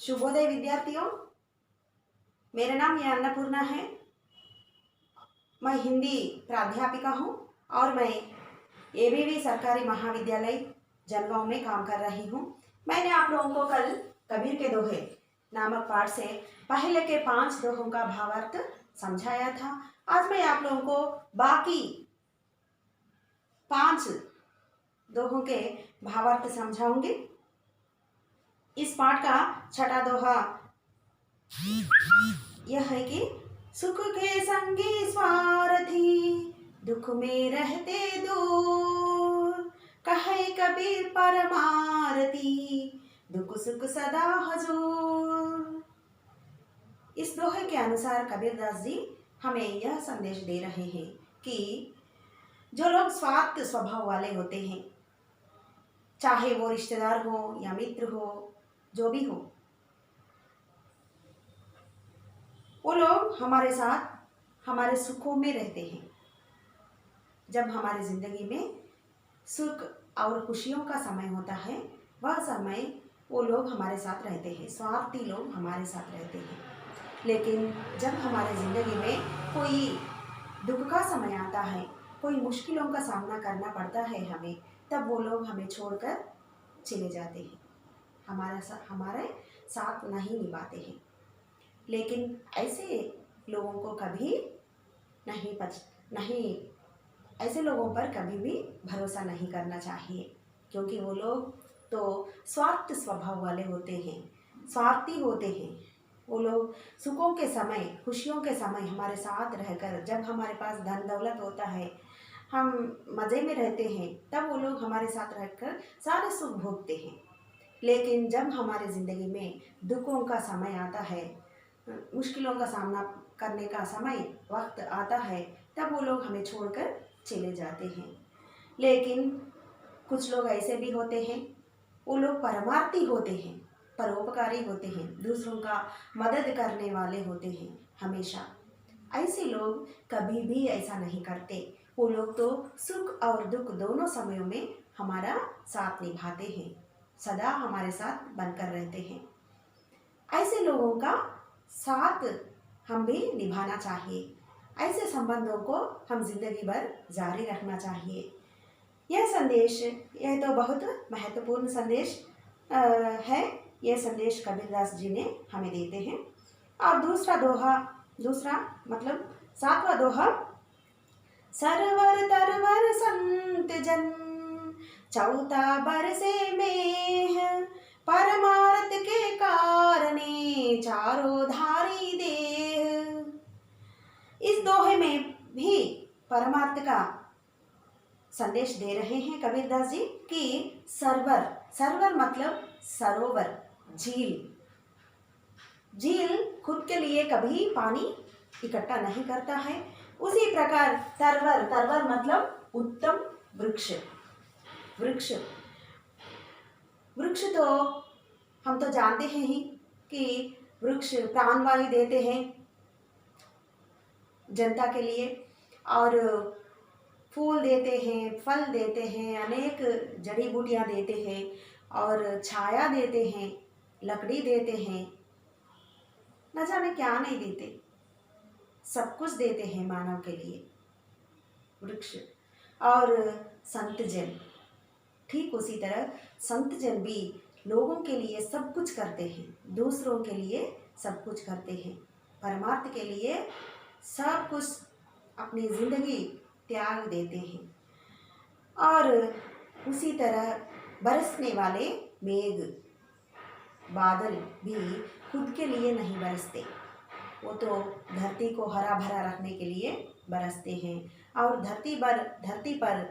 शुभोदय विद्यार्थियों, मेरा नाम यह अन्नपूर्णा है। मैं हिंदी प्राध्यापिका हूँ और मैं एबीवी सरकारी महाविद्यालय जनगांव में काम कर रही हूँ। मैंने आप लोगों को कल कबीर के दोहे नामक पाठ से पहले के 5 दोहों का भावार्थ समझाया था। आज मैं आप लोगों को बाकी 5 दोहों के भावार्थ समझाऊंगी। इस पाठ का छठा दोहा यह है कि सुख के संगी स्वार्थी, दुख में रहते दूर, कहे कबीर परमारती, दुख सुख सदा हजूर। इस दोहे के अनुसार कबीरदास जी हमें यह संदेश दे रहे हैं कि जो लोग स्वार्थ स्वभाव वाले होते हैं, चाहे वो रिश्तेदार हो या मित्र हो, जो भी हो, वो लोग हमारे साथ हमारे सुखों में रहते हैं। जब हमारी ज़िंदगी में सुख और खुशियों का समय होता है, वह समय वो लोग हमारे साथ रहते हैं, स्वार्थी लोग हमारे साथ रहते हैं। लेकिन जब हमारे ज़िंदगी में कोई दुख का समय आता है, कोई मुश्किलों का सामना करना पड़ता है हमें, तब वो लोग हमें छोड़कर चले जाते हैं, हमारे साथ नहीं निभाते हैं। लेकिन ऐसे लोगों को कभी नहीं ऐसे लोगों पर कभी भी भरोसा नहीं करना चाहिए, क्योंकि वो लोग तो स्वार्थ स्वभाव वाले होते हैं, स्वार्थी होते हैं। वो लोग सुखों के समय, खुशियों के समय हमारे साथ रहकर, जब हमारे पास धन दौलत होता है, हम मज़े में रहते हैं, तब वो लोग हमारे साथ रहकर सारे सुख भोगते हैं। लेकिन जब हमारे ज़िंदगी में दुखों का समय आता है, मुश्किलों का सामना करने का समय वक्त आता है, तब वो लोग हमें छोड़कर चले जाते हैं। लेकिन कुछ लोग ऐसे भी होते हैं, वो लोग परमार्थी होते हैं, परोपकारी होते हैं, दूसरों का मदद करने वाले होते हैं हमेशा। ऐसे लोग कभी भी ऐसा नहीं करते। वो लोग तो सुख और दुख दोनों समयों में हमारा साथ निभाते हैं, सदा हमारे साथ बनकर रहते हैं। ऐसे लोगों का साथ हम भी निभाना चाहिए। ऐसे संबंधों को हम जिंदगी भर जारी रखना चाहिए। यह तो बहुत महत्वपूर्ण संदेश है। यह संदेश कबीरदास जी ने हमें देते हैं। और दूसरा मतलब 7वां दोहा, सरवर तरवर संत जन, चौथा बरसे में, परमार्थ के कारणे चारों धारी देह। इस दोहे में भी परमार्थ का संदेश दे रहे हैं कबीरदास जी कि सरवर मतलब सरोवर, झील खुद के लिए कभी पानी इकट्ठा नहीं करता है। उसी प्रकार तरवर मतलब उत्तम वृक्ष तो हम तो जानते हैं ही कि वृक्ष प्राणवायु देते हैं जनता के लिए, और फूल देते हैं, फल देते हैं, अनेक जड़ी बूटियाँ देते हैं, और छाया देते हैं, लकड़ी देते हैं, न जाने क्या नहीं देते, सब कुछ देते हैं मानव के लिए वृक्ष। और संत जन, ठीक उसी तरह संत जन भी लोगों के लिए सब कुछ करते हैं, दूसरों के लिए सब कुछ करते हैं, परमार्थ के लिए सब कुछ अपनी ज़िंदगी त्याग देते हैं। और उसी तरह बरसने वाले मेघ, बादल भी खुद के लिए नहीं बरसते, वो तो धरती को हरा भरा रखने के लिए बरसते हैं, और धरती पर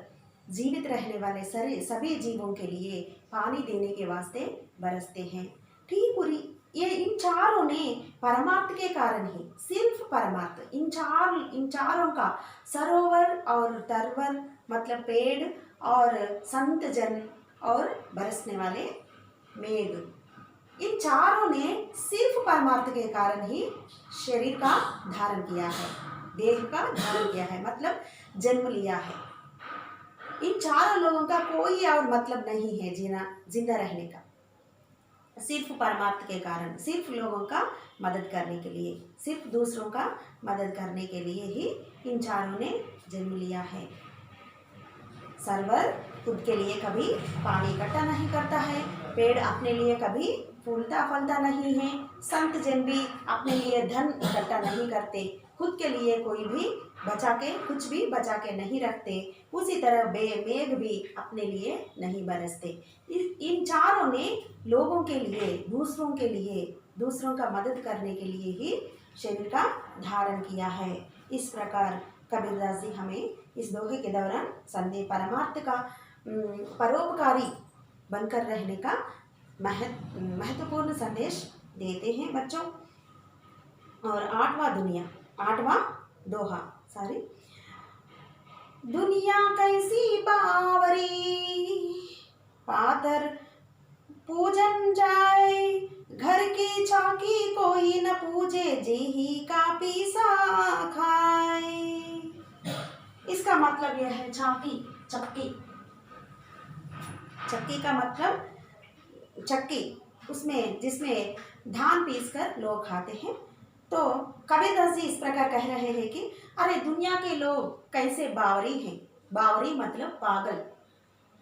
जीवित रहने वाले सभी जीवों के लिए पानी देने के वास्ते बरसते हैं। ठीक पूरी ये इन चारों ने परमार्थ के कारण ही, सिर्फ परमार्थ, इन चारों का, सरोवर और तरवर मतलब पेड़, और संत जन और बरसने वाले मेघ, इन चारों ने सिर्फ परमार्थ के कारण ही शरीर का धारण किया है, देह का धारण किया है, मतलब जन्म लिया है। इन चारों लोगों का कोई और मतलब नहीं है जिंदा रहने का। सिर्फ परमार्थ के कारण, सिर्फ लोगों का मदद करने के लिए, सिर्फ दूसरों का मदद करने के लिए ही इन चारों ने जन्म लिया है। सरवर खुद के लिए कभी पानी इकट्ठा नहीं करता है, पेड़ अपने लिए कभी फूलता फलता नहीं है, संत जन भी अपने लिए धन इकट्ठा नहीं करते, खुद के लिए कोई भी बचा के, कुछ भी बचा के नहीं रखते। उसी तरह मेघ भी अपने लिए नहीं बरसते। इन चारों ने लोगों के लिए, दूसरों के लिए, दूसरों का मदद करने के लिए ही शरीर का धारण किया है। इस प्रकार कबीरदास जी हमें इस दोहे के दौरान संदेह परमार्थ का परोपकारी बनकर रहने का महत्वपूर्ण संदेश देते हैं बच्चों। और आठवां दोहा दुनिया कैसी बावरी, पातर पूजन जाए, घर की चौकी कोई न पूजे, जेही का पीसा खाए। इसका मतलब यह है चक्की का मतलब चक्की, उसमें जिसमें धान पीसकर लोग खाते हैं। तो कबीरदास जी इस प्रकार कह रहे हैं कि अरे दुनिया के लोग कैसे बावरी हैं। बावरी मतलब पागल।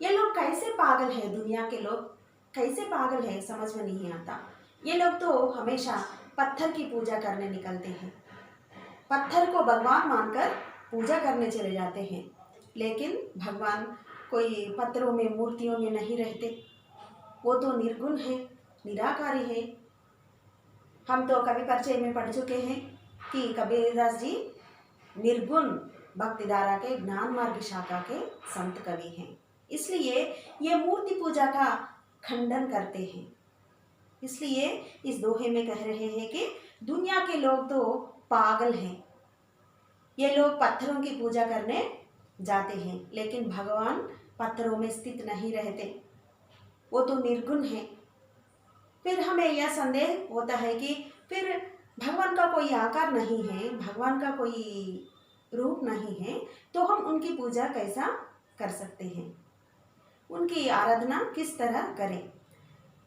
ये लोग कैसे पागल हैं, दुनिया के लोग कैसे पागल हैं, समझ में नहीं आता। ये लोग तो हमेशा पत्थर की पूजा करने निकलते हैं, पत्थर को भगवान मानकर पूजा करने चले जाते हैं, लेकिन भगवान कोई पत्थरों में, मूर्तियों में नहीं रहते। वो तो निर्गुण है, निराकारी है। हम तो कवि परिचय में पढ़ चुके हैं कि कबीरदास जी निर्गुण भक्तिधारा के ज्ञान मार्ग शाखा के संत कवि हैं, इसलिए ये मूर्ति पूजा का खंडन करते हैं। इसलिए इस दोहे में कह रहे हैं कि दुनिया के लोग तो पागल हैं, ये लोग पत्थरों की पूजा करने जाते हैं, लेकिन भगवान पत्थरों में स्थित नहीं रहते, वो तो निर्गुण है। फिर हमें यह संदेह होता है कि फिर भगवान का कोई आकार नहीं है, भगवान का कोई रूप नहीं है, तो हम उनकी पूजा कैसा कर सकते हैं, उनकी आराधना किस तरह करें।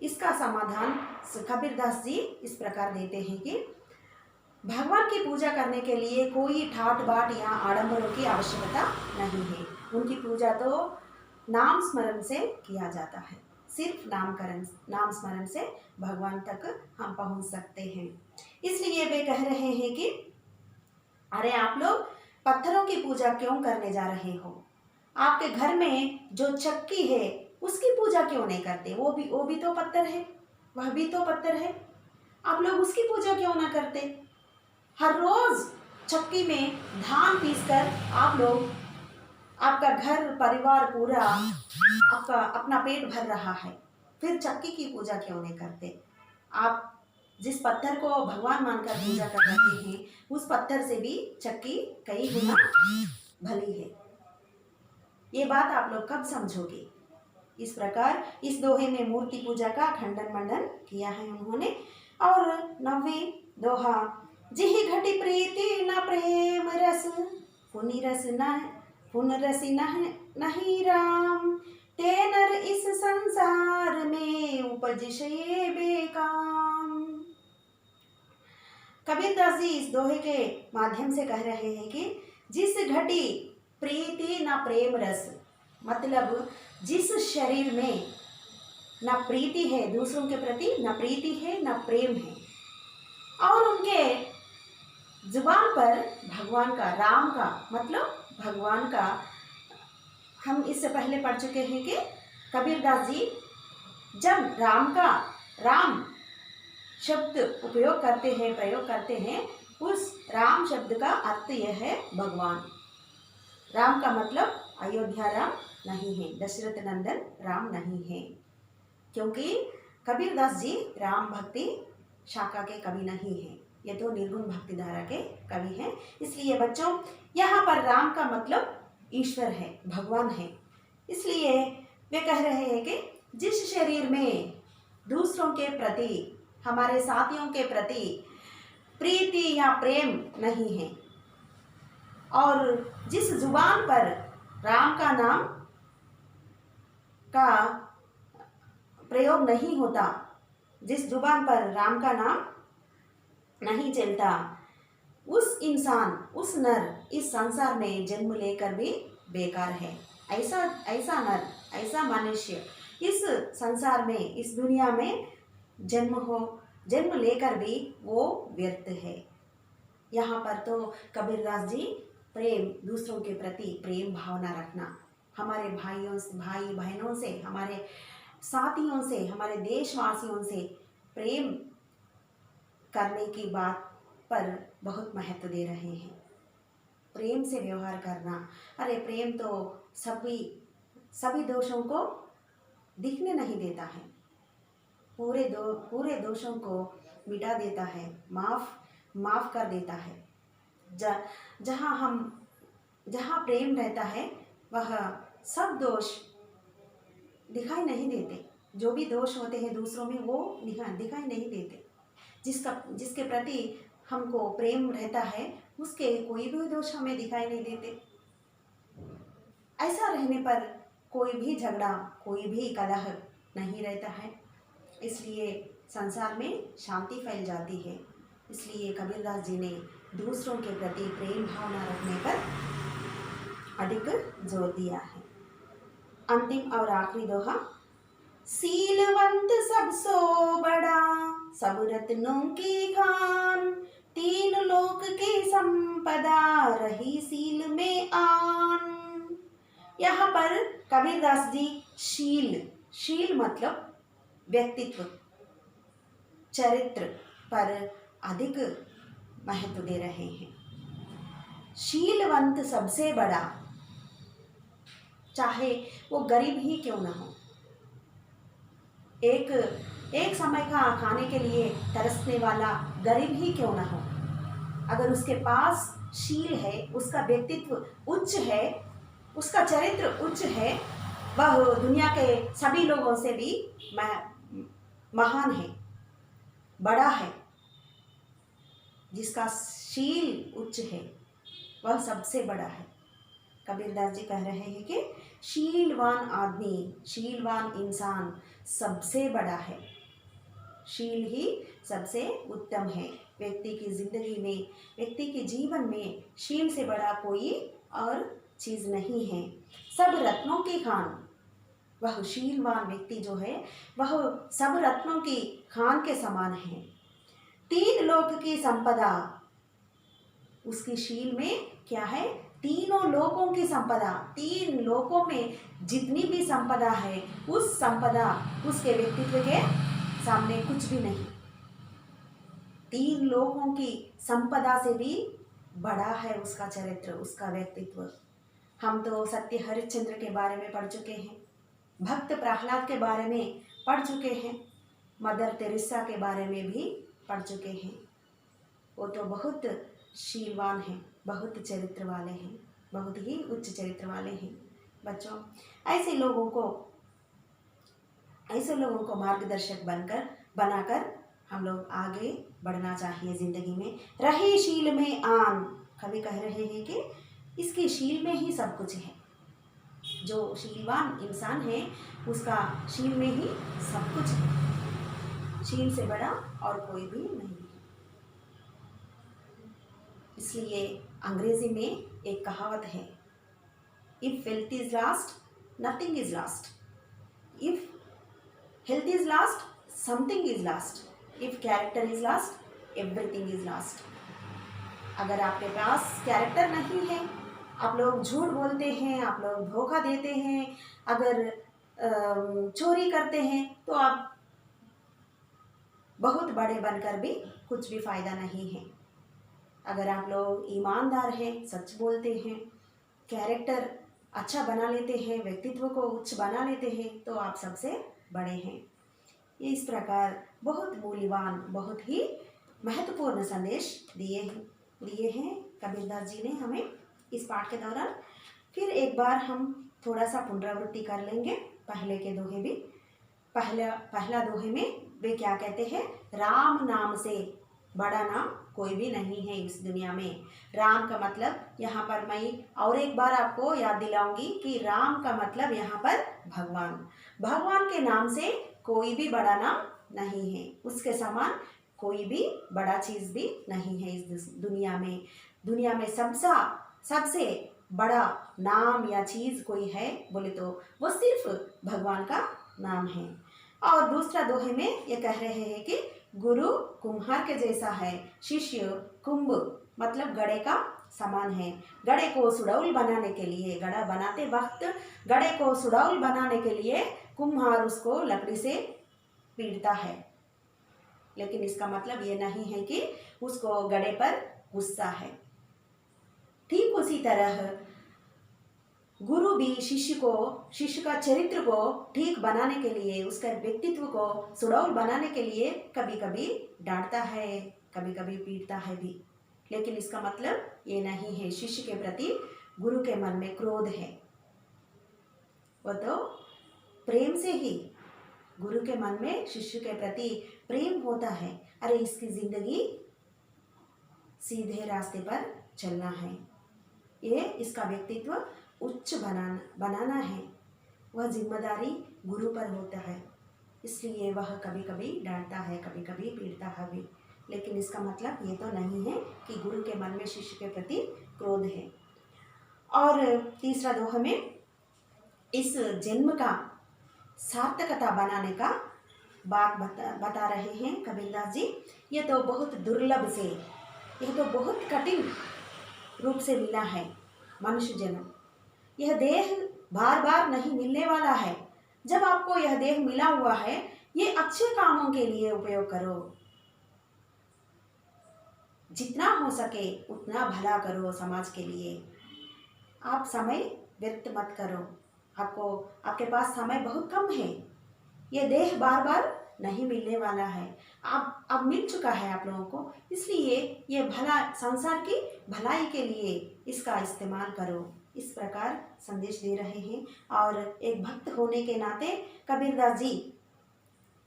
इसका समाधान कबीरदास जी इस प्रकार देते हैं कि भगवान की पूजा करने के लिए कोई ठाट बाट या आडंबरों की आवश्यकता नहीं है। उनकी पूजा तो नाम स्मरण से किया जाता है, सिर्फ नाम स्मरण से भगवान तक हम पहुंच सकते हैं। इसलिए वे कह रहे हैं कि अरे आप लोग पत्थरों की पूजा क्यों करने जा रहे हो, आपके घर में जो चक्की है उसकी पूजा क्यों नहीं करते, वो भी तो पत्थर है, वह भी तो पत्थर है, आप लोग उसकी पूजा क्यों ना करते। हर रोज चक्की में धान पीसकर आप लोग, आपका घर परिवार पूरा आपका अपना पेट भर रहा है, फिर चक्की की पूजा क्यों नहीं करते। आप जिस पत्थर को भगवान मानकर पूजा कर रहे हैं, उस पत्थर से भी चक्की कई गुना भली है। ये बात आप लोग कब समझोगे। इस प्रकार इस दोहे में मूर्ति पूजा का खंडन मंडन किया है उन्होंने। और 9वें दोहा जिहि घटी प्रीति न प्रेम रस, पुनि रसी नहीं राम, ते नर इस संसार में उपजिशे बेकाम। कबीरदास जी इस दोहे के माध्यम से कह रहे हैं कि जिस घटी प्रीति न प्रेम रस, मतलब जिस शरीर में न प्रीति है दूसरों के प्रति, न प्रीति है न प्रेम है, और उनके जुबान पर भगवान का, राम का मतलब भगवान का, हम इससे पहले पढ़ चुके हैं कि कबीरदास जी जब राम शब्द प्रयोग करते हैं, उस राम शब्द का अर्थ यह है भगवान। राम का मतलब अयोध्या राम नहीं है, दशरथ नंदन राम नहीं है, क्योंकि कबीरदास जी राम भक्ति शाखा के कवि नहीं हैं, ये तो निर्गुण भक्ति धारा के कवि हैं। इसलिए बच्चों यहाँ पर राम का मतलब ईश्वर है, भगवान है। इसलिए वे कह रहे हैं कि जिस शरीर में दूसरों के प्रति, हमारे साथियों के प्रति प्रीति या प्रेम नहीं है, और जिस जुबान पर राम का नाम का प्रयोग नहीं होता, जिस जुबान पर राम का नाम नहीं चलता, उस इंसान, उस नर इस संसार में जन्म लेकर भी बेकार है। ऐसा ऐसा नर, ऐसा मनुष्य इस संसार में, इस दुनिया में जन्म लेकर भी वो व्यर्थ है। यहाँ पर तो कबीरदास जी प्रेम, दूसरों के प्रति प्रेम भावना रखना, हमारे भाई बहनों से, हमारे साथियों से, हमारे देशवासियों से प्रेम करने की बात पर बहुत महत्व दे रहे हैं। प्रेम से व्यवहार करना, अरे प्रेम तो सभी दोषों को दिखने नहीं देता है, पूरे दोषों को मिटा देता है, माफ कर देता है। जहाँ प्रेम रहता है वह सब दोष दिखाई नहीं देते। जो भी दोष होते हैं दूसरों में वो दिखाई नहीं देते। जिसके प्रति हमको प्रेम रहता है उसके कोई भी दोष हमें दिखाई नहीं देते। ऐसा रहने पर कोई भी झगड़ा, कोई भी कलह नहीं रहता है, इसलिए संसार में शांति फैल जाती है। इसलिए कबीरदास जी ने दूसरों के प्रति प्रेम भावना रखने पर अधिक जोर दिया है। अंतिम और आखिरी दोहा, सीलवंत सबसो बड़ा, सब रत्नों की खान, तीन लोक की संपदा, रही सील में आन। यहाँ पर कबीरदास जी शील मतलब व्यक्तित्व, चरित्र पर अधिक महत्व दे रहे हैं। शीलवंत सबसे बड़ा, चाहे वो गरीब ही क्यों ना हो, एक समय का खाने के लिए तरसने वाला गरीब ही क्यों ना हो, अगर उसके पास शील है, उसका व्यक्तित्व उच्च है, उसका चरित्र उच्च है, वह दुनिया के सभी लोगों से भी महान है, बड़ा है। जिसका शील उच्च है वह सबसे बड़ा है। कबीरदास जी कह रहे हैं कि शीलवान आदमी, शीलवान इंसान सबसे बड़ा है। शील ही सबसे उत्तम है। व्यक्ति की जिंदगी में, व्यक्ति के जीवन में शील से बड़ा कोई और चीज़ नहीं है। सब रत्नों की खान, वह शीलवान व्यक्ति जो है वह सब रत्नों की खान के समान है। तीन लोक की संपदा, उसकी शील में क्या है, तीनों लोकों की संपदा, तीन लोकों में जितनी भी संपदा है उस संपदा उसके व्यक्तित्व के सामने कुछ भी नहीं। तीन लोकों की संपदा से भी बड़ा है उसका चरित्र, उसका व्यक्तित्व। हम तो सत्य हरिश्चंद्र के बारे में पढ़ चुके हैं, भक्त प्रहलाद के बारे में पढ़ चुके हैं, मदर तेरेसा के बारे में भी पढ़ चुके हैं। वो तो बहुत शीलवान हैं, बहुत चरित्र वाले हैं, बहुत ही उच्च चरित्र वाले हैं। बच्चों, ऐसे लोगों को मार्गदर्शक बनाकर हम लोग आगे बढ़ना चाहिए ज़िंदगी में। रहे शील में आन, कवि कह रहे हैं कि इसकी शील में ही सब कुछ है। जो शीलवान इंसान है उसका शील में ही सब कुछ है। शील से बड़ा और कोई भी नहीं है। इसलिए अंग्रेजी में एक कहावत है, if wealth is last nothing is last, if health is last something is last, if character is last everything is last. अगर आपके पास कैरेक्टर नहीं है, आप लोग झूठ बोलते हैं, आप लोग धोखा देते हैं, अगर चोरी करते हैं, तो आप बहुत बड़े बनकर भी कुछ भी फ़ायदा नहीं है। अगर आप लोग ईमानदार हैं, सच बोलते हैं, कैरेक्टर अच्छा बना लेते हैं, व्यक्तित्व को उच्च बना लेते हैं, तो आप सबसे बड़े हैं। इस प्रकार बहुत मूल्यवान, बहुत ही महत्वपूर्ण संदेश दिए हैं कबीरदास जी ने हमें इस पाठ के दौरान। फिर एक बार हम थोड़ा सा पुनरावृत्ति कर लेंगे पहले के दोहे भी। पहला दोहे में वे क्या कहते हैं, राम नाम से बड़ा नाम कोई भी नहीं है इस दुनिया में। राम का मतलब, यहाँ पर मैं और एक बार आपको याद दिलाऊंगी कि राम का मतलब यहाँ पर भगवान के नाम से कोई भी बड़ा नाम नहीं है, उसके समान कोई भी बड़ा चीज़ भी नहीं है इस दुनिया में। दुनिया में सबसे बड़ा नाम या चीज़ कोई है बोले तो वो सिर्फ भगवान का नाम है। और दूसरा दोहे में ये कह रहे हैं कि गुरु कुम्हार के जैसा है, शिष्य कुंभ मतलब घड़े का समान है। घड़े को सुडौल बनाने के लिए, घड़ा बनाते वक्त घड़े को सुडौल बनाने के लिए कुम्हार उसको लकड़ी से पीटता है, लेकिन इसका मतलब ये नहीं है कि उसको घड़े पर गुस्सा है। ठीक उसी तरह गुरु भी शिष्य का चरित्र को ठीक बनाने के लिए, उसका व्यक्तित्व को सुडौल बनाने के लिए कभी कभी डांटता है, कभी कभी पीटता है भी, लेकिन इसका मतलब ये नहीं है शिष्य के प्रति गुरु के मन में क्रोध है। वो तो प्रेम से ही गुरु के मन में शिष्य के प्रति प्रेम होता है। अरे इसकी जिंदगी सीधे रास्ते पर चलना है, ये इसका व्यक्तित्व उच्च बनाना है, वह जिम्मेदारी गुरु पर होता है। इसलिए वह कभी कभी डांटता है, कभी कभी पीटता है भी, लेकिन इसका मतलब ये तो नहीं है कि गुरु के मन में शिष्य के प्रति क्रोध है। और तीसरा दोहा में इस जन्म का सार्थकता बनाने का बात बता रहे हैं कबीरदास जी। ये तो बहुत दुर्लभ से, यह तो बहुत कठिन रूप से मिला है मनुष्य जन्म। यह देह बार बार नहीं मिलने वाला है। जब आपको यह देह मिला हुआ है, ये अच्छे कामों के लिए उपयोग करो, जितना हो सके उतना भला करो समाज के लिए। आप समय व्यर्थ मत करो, आपके पास समय बहुत कम है। ये देह बार बार नहीं मिलने वाला है, अब मिल चुका है आप लोगों को, इसलिए ये भला संसार की भलाई के लिए इसका इस्तेमाल करो। इस प्रकार संदेश दे रहे हैं। और एक भक्त होने के नाते कबीरदास जी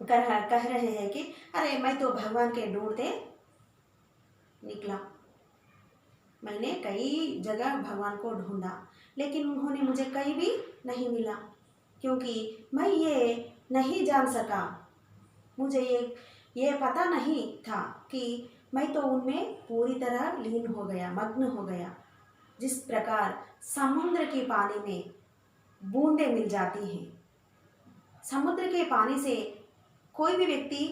कह रहे हैं कि अरे मैं तो भगवान के ढूंढते निकला, मैंने कई जगह भगवान को ढूंढा, लेकिन उन्होंने मुझे कहीं भी नहीं मिला, क्योंकि मैं ये नहीं जान सका, मुझे ये पता नहीं था कि मैं तो उनमें पूरी तरह लीन हो गया, मग्न हो गया। जिस प्रकार समुद्र के पानी में बूंदें मिल जाती हैं, समुद्र के पानी से कोई भी व्यक्ति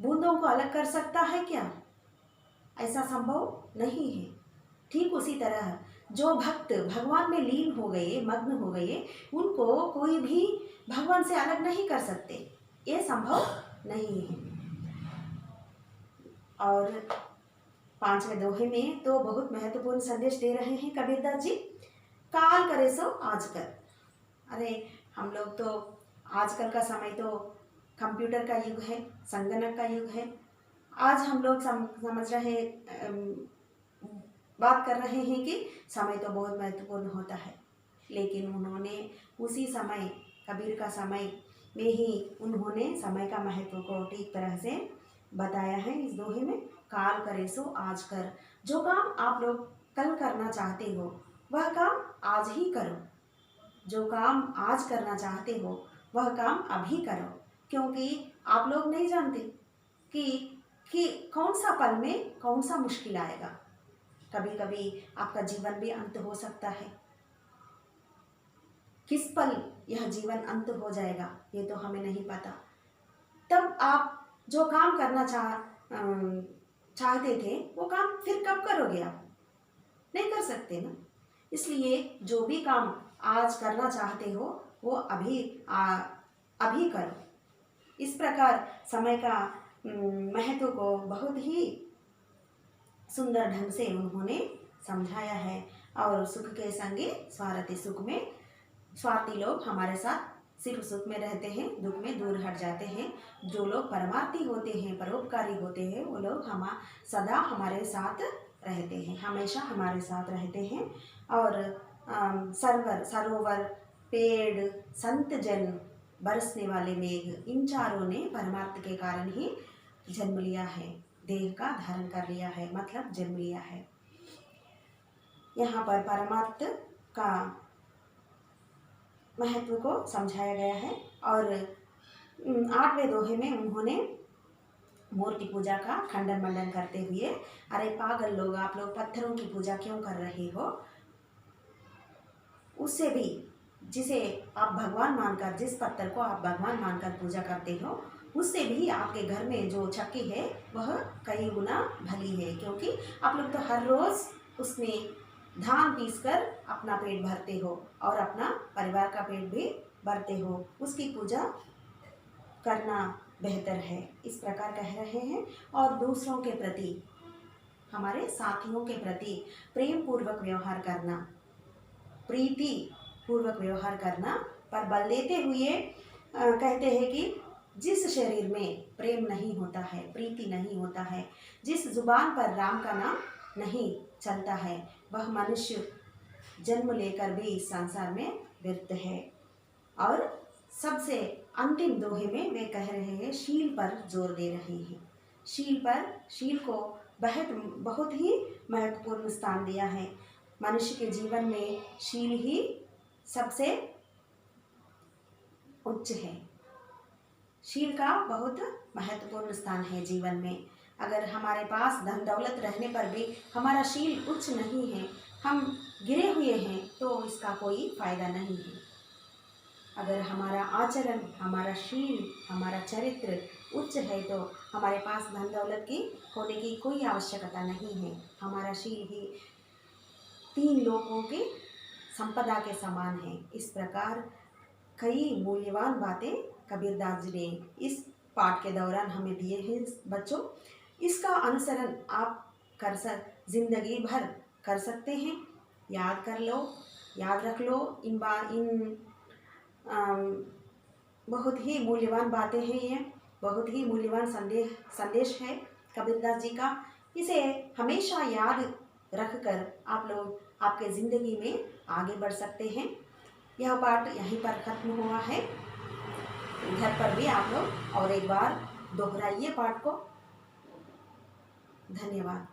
बूंदों को अलग कर सकता है क्या? ऐसा संभव नहीं है। ठीक उसी तरह जो भक्त भगवान में लीन हो गए, मग्न हो गए, उनको कोई भी भगवान से अलग नहीं कर सकते, ये संभव नहीं है। और पांचवें दोहे में तो बहुत महत्वपूर्ण संदेश दे रहे हैं कबीरदास जी। काल करे सो आज कर। अरे हम लोग तो आजकल का समय तो कंप्यूटर का युग है, संगणक का युग है। आज हम लोग समझ रहे बात कर रहे हैं कि समय तो बहुत महत्वपूर्ण होता है, लेकिन उन्होंने उसी समय, कबीर का समय में ही उन्होंने समय का महत्व को ठीक तरह से बताया है इस दोहे में। काल करे सो आज कर। जो काम आप लोग कल करना चाहते हो वह काम आज ही करो, जो काम आज करना चाहते हो वह काम अभी करो, क्योंकि आप लोग नहीं जानते कि कौन सा पल में कौन सा मुश्किल आएगा। कभी कभी आपका जीवन भी अंत हो सकता है, किस पल यह जीवन अंत हो जाएगा ये तो हमें नहीं पता। तब आप जो काम करना चाहते थे वो काम फिर कब करोगे? आप नहीं कर सकते ना। इसलिए जो भी काम आज करना चाहते हो वो अभी करो। इस प्रकार समय का महत्व को बहुत ही सुंदर ढंग से उन्होंने समझाया है। और सुख के संगे स्वार्थी सुख में, स्वार्थी लोग हमारे साथ सिर्फ सुख में रहते हैं, दुख में दूर हट जाते हैं। जो लोग परमार्थी होते हैं, परोपकारी होते हैं, वो लोग सदा हमारे साथ रहते हैं, हमेशा हमारे साथ रहते हैं। और सरोवर, पेड़, संत जन, बरसने वाले मेघ, इन चारों ने परमार्थ के कारण ही जन्म लिया है, देह का धारण कर लिया है, मतलब जन्म लिया है। यहाँ पर परमार्थ का महत्व को समझाया गया है। और 8वें दोहे में उन्होंने मूर्ति पूजा का खंडन मंडन करते हुए, अरे पागल लोग, आप लोग पत्थरों की पूजा क्यों कर रहे हो। उससे भी जिसे आप भगवान मानकर, जिस पत्थर को आप भगवान मानकर पूजा करते हो, उससे भी आपके घर में जो चक्की है वह कई गुना भली है, क्योंकि आप लोग तो हर रोज़ उसमें धान पीसकर अपना पेट भरते हो और अपना परिवार का पेट भी भरते हो। उसकी पूजा करना बेहतर है, इस प्रकार कह रहे हैं। और दूसरों के प्रति, हमारे साथियों के प्रति प्रेम पूर्वक व्यवहार करना, प्रीति पूर्वक व्यवहार करना पर बल देते हुए कहते हैं कि जिस शरीर में प्रेम नहीं होता है, प्रीति नहीं होता है, जिस जुबान पर राम का नाम नहीं चलता है, वह मनुष्य जन्म लेकर भी इस संसार में व्यर्थ है। और सबसे अंतिम दोहे में वे कह रहे हैं, शील पर जोर दे रहे हैं। शील पर, शील को बहुत ही महत्वपूर्ण स्थान दिया है। मनुष्य के जीवन में शील ही सबसे उच्च है। शील का बहुत महत्वपूर्ण स्थान है जीवन में। अगर हमारे पास धन दौलत रहने पर भी हमारा शील उच्च नहीं है, हम गिरे हुए हैं, तो इसका कोई फायदा नहीं है। अगर हमारा आचरण, हमारा शील, हमारा चरित्र उच्च है, तो हमारे पास धन दौलत की होने की कोई आवश्यकता नहीं है। हमारा शील ही 3 लोगों की संपदा के समान है। इस प्रकार कई मूल्यवान बातें कबीरदास जी ने इस पाठ के दौरान हमें दिए हैं बच्चों। इसका अनुसरण आप जिंदगी भर कर सकते हैं। याद कर लो, याद रख लो। इन बहुत ही मूल्यवान बातें हैं, ये बहुत ही मूल्यवान संदेश है कबीरदास जी का। इसे हमेशा याद रखकर आप लोग आपके ज़िंदगी में आगे बढ़ सकते हैं। यह पाठ यहीं पर ख़त्म हुआ है। घर पर भी आप लोग और एक बार दोहराइए पाठ को। धन्यवाद।